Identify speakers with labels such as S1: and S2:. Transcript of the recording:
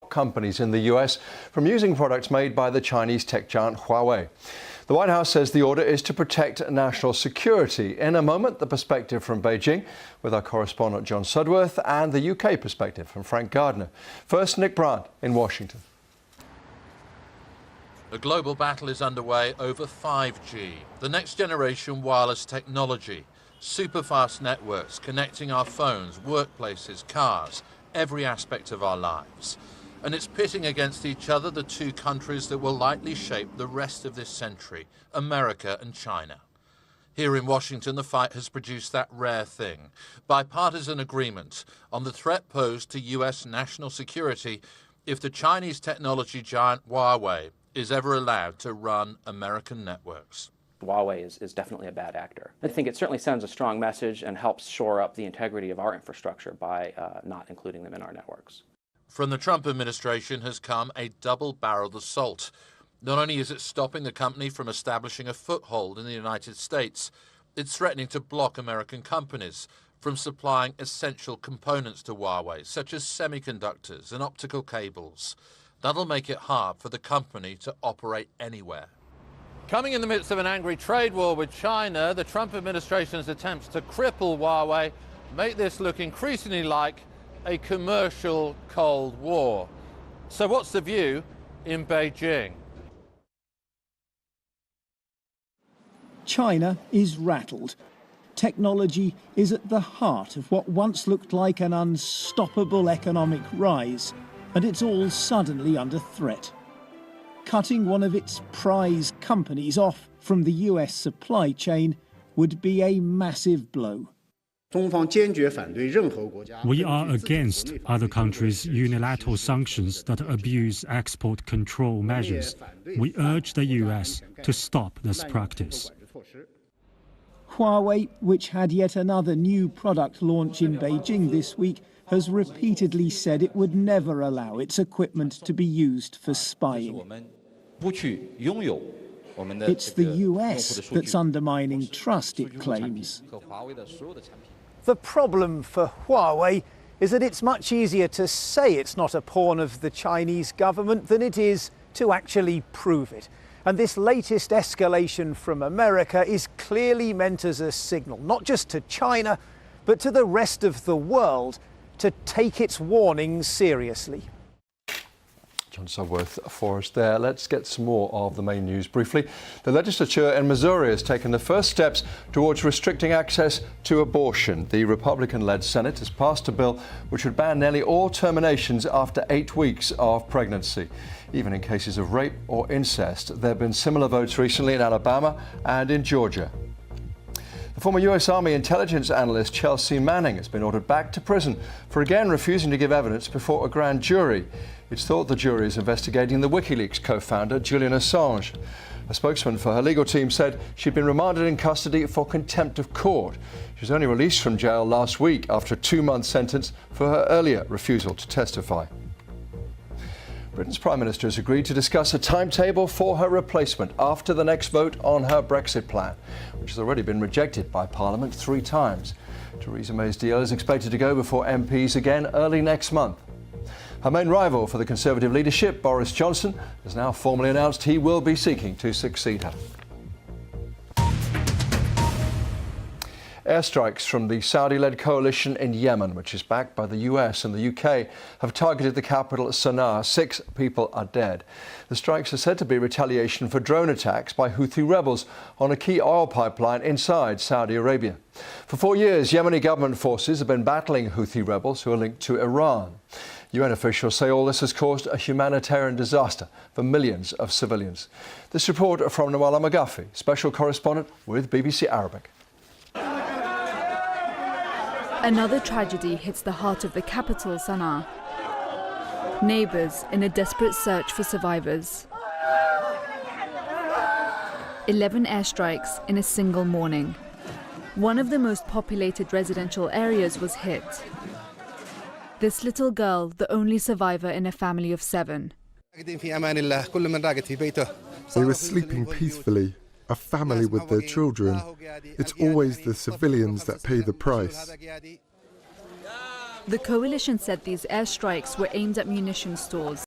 S1: top companies in the US from using products made by the Chinese tech giant Huawei. The White House says the order is to protect national security. In a moment, the perspective from Beijing with our correspondent John Sudworth and the UK perspective from Frank Gardner. First, Nick Brandt in Washington.
S2: A global battle is underway over 5G, the next generation wireless technology. Super-fast networks connecting our phones, workplaces, cars, every aspect of our lives. And it's pitting against each other the two countries that will likely shape the rest of this century, America and China. Here in Washington, the fight has produced that rare thing, bipartisan agreement on the threat posed to US national security if the Chinese technology giant Huawei is ever allowed to run American networks.
S3: Huawei is definitely a bad actor. I think it certainly sends a strong message and helps shore up the integrity of our infrastructure by not including them in our networks.
S2: From the Trump administration has come a double-barreled assault. Not only is it stopping the company from establishing a foothold in the United States, it's threatening to block American companies from supplying essential components to Huawei, such as semiconductors and optical cables. That'll make it hard for the company to operate anywhere. Coming in the midst of an angry trade war with China, the Trump administration's attempts to cripple Huawei make this look increasingly like a commercial Cold War. So what's the view in Beijing?
S4: China is rattled. Technology is at the heart of what once looked like an unstoppable economic rise, and it's all suddenly under threat. Cutting one of its prize companies off from the US supply chain would be a massive blow.
S5: We are against other countries' unilateral sanctions that abuse export control measures. We urge the US to stop this practice.
S4: Huawei, which had yet another new product launch in Beijing this week, has repeatedly said it would never allow its equipment to be used for spying. It's the US that's undermining trust, it claims. The problem for Huawei is that it's much easier to say it's not a pawn of the Chinese government than it is to actually prove it. And this latest escalation from America is clearly meant as a signal, not just to China, but to the rest of the world, to take its warnings seriously.
S1: John Sudworth for us there. Let's get some more of the main news briefly. The legislature in Missouri has taken the first steps towards restricting access to abortion. The Republican-led Senate has passed a bill which would ban nearly all terminations after 8 weeks of pregnancy, even in cases of rape or incest. There have been similar votes recently in Alabama and in Georgia. The former US Army intelligence analyst Chelsea Manning has been ordered back to prison for again refusing to give evidence before a grand jury. It's thought the jury is investigating the WikiLeaks co-founder Julian Assange. A spokesman for her legal team said she'd been remanded in custody for contempt of court. She was only released from jail last week after a 2-month sentence for her earlier refusal to testify. Britain's Prime Minister has agreed to discuss a timetable for her replacement after the next vote on her Brexit plan, which has already been rejected by Parliament 3 times. Theresa May's deal is expected to go before MPs again early next month. Her main rival for the Conservative leadership, Boris Johnson, has now formally announced he will be seeking to succeed her. Airstrikes from the Saudi-led coalition in Yemen, which is backed by the US and the UK, have targeted the capital Sana'a. 6 people are dead. The strikes are said to be retaliation for drone attacks by Houthi rebels on a key oil pipeline inside Saudi Arabia. For 4 years, Yemeni government forces have been battling Houthi rebels who are linked to Iran. UN officials say all this has caused a humanitarian disaster for millions of civilians. This report from Nawala Magafi, special correspondent with BBC Arabic.
S6: Another tragedy hits the heart of the capital, Sana'a. Neighbours in a desperate search for survivors. 11 airstrikes in a single morning. One of the most populated residential areas was hit. This little girl, the only survivor in a family of 7.
S7: They were sleeping peacefully, a family with their children. It's always the civilians that pay the price.
S6: The coalition said these airstrikes were aimed at munition stores.